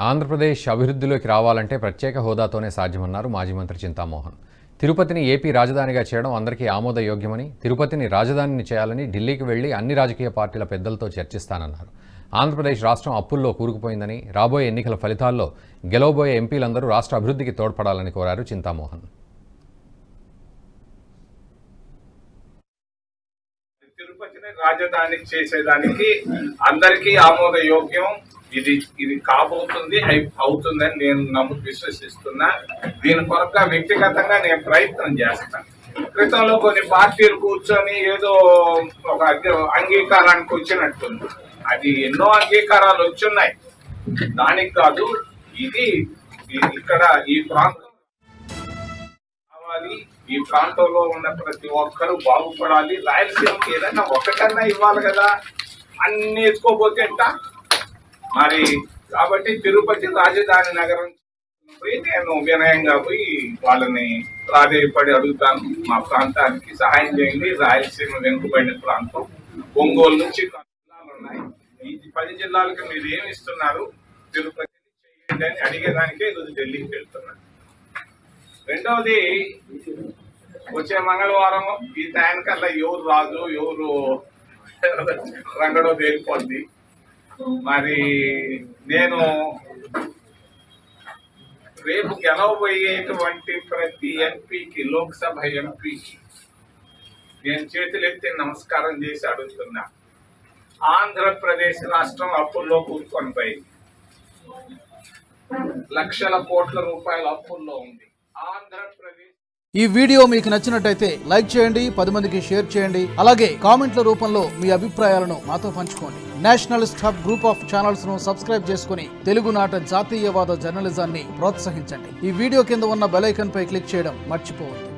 ఆంధ్రప్రదేశ్ అభివృద్ధిలోకి రావాలంటే ప్రత్యేక హోదాతోనే సాధ్యమన్నారు మాజీ మంత్రి చింతామోహన్. తిరుపతిని ఏపీ రాజధానిగా చేయడం అందరికీ ఆమోదయోగ్యమని, తిరుపతిని రాజధానిని చేయాలని ఢిల్లీకి వెళ్లి అన్ని రాజకీయ పార్టీల పెద్దలతో చర్చిస్తానన్నారు. ఆంధ్రప్రదేశ్ రాష్ట్రం అప్పుల్లో కూరుకుపోయిందని, రాబోయే ఎన్నికల ఫలితాల్లో గెలవబోయే ఎంపీలందరూ రాష్ట్ర అభివృద్ధికి తోడ్పడాలని కోరారు చింతామోహన్. తిరుపతిని రాజధాని చేసేదానికి అందరికీ ఆమోదయోగ్యం. ఇది కాబోతుంది, అవుతుందని నేను విశ్వసిస్తున్నా. దీని కొరకు వ్యక్తిగతంగా నేను ప్రయత్నం చేస్తాను. క్రితంలో కొన్ని పార్టీలు కూర్చొని ఏదో ఒక అంగీకారానికి వచ్చినట్టుంది. అది ఎన్నో అంగీకారాలు వచ్చున్నాయి, దానికి కాదు. ఇది ఇక్కడ ఈ ప్రాంతం కావాలి, ఈ ప్రాంతంలో ఉన్న ప్రతి ఒక్కరూ బాగుపడాలి. రాయలసీమకి ఏదైనా ఒకటన్నా ఇవ్వాలి కదా, అన్ని ఎత్తుకోపోతే మరి. కాబట్టి తిరుపతి రాజధాని నగరం పోయి నేను వినయంగా పోయి వాళ్ళని ప్రాధేయపడి అడుగుతాను, మా ప్రాంతానికి సహాయం చేయండి. రాయలసీమ వెనుకబడిన ప్రాంతం, ఒంగోలు నుంచి జిల్లాలు ఉన్నాయి. ఈ 10 జిల్లాలకు మీరు ఏమి ఇస్తున్నారు, తిరుపతి చేయండి అని అడిగేదానికే ఈరోజు ఢిల్లీకి వెళ్తున్నాను. రెండవది, వచ్చే మంగళవారం ఈ టైంకల్లా ఎవరు రాజు ఎవరు రంగడో తేలిపోద్ది. మరి నేను రేపు గెలవబోయేటువంటి ప్రతి ఎంపీకి, లోక్సభ ఎంపీకి నేను చేతులెత్తి నమస్కారం చేసి అడుగుతున్నా. ఆంధ్రప్రదేశ్ రాష్ట్రం అప్పుల్లో కూరుకొని పోయింది. లక్షల కోట్ల రూపాయల అప్పుల్లో ఉంది ఆంధ్రప్రదేశ్. ఈ వీడియో మీకు నచ్చినట్టయితే లైక్ చేయండి, 10 మందికి షేర్ చేయండి. అలాగే కామెంట్ల రూపంలో మీ అభిప్రాయాలను మాతో పంచుకోండి. Nationalist hub group of channels ను సబ్స్క్రైబ్ చేసుకుని తెలుగునాట జాతీయవాద జర్నలిజాన్ని ప్రోత్సహించండి. ఈ వీడియో కింద ఉన్న బెల్ ఐకాన్ పై క్లిక్ చేయడం మర్చిపోవద్దు.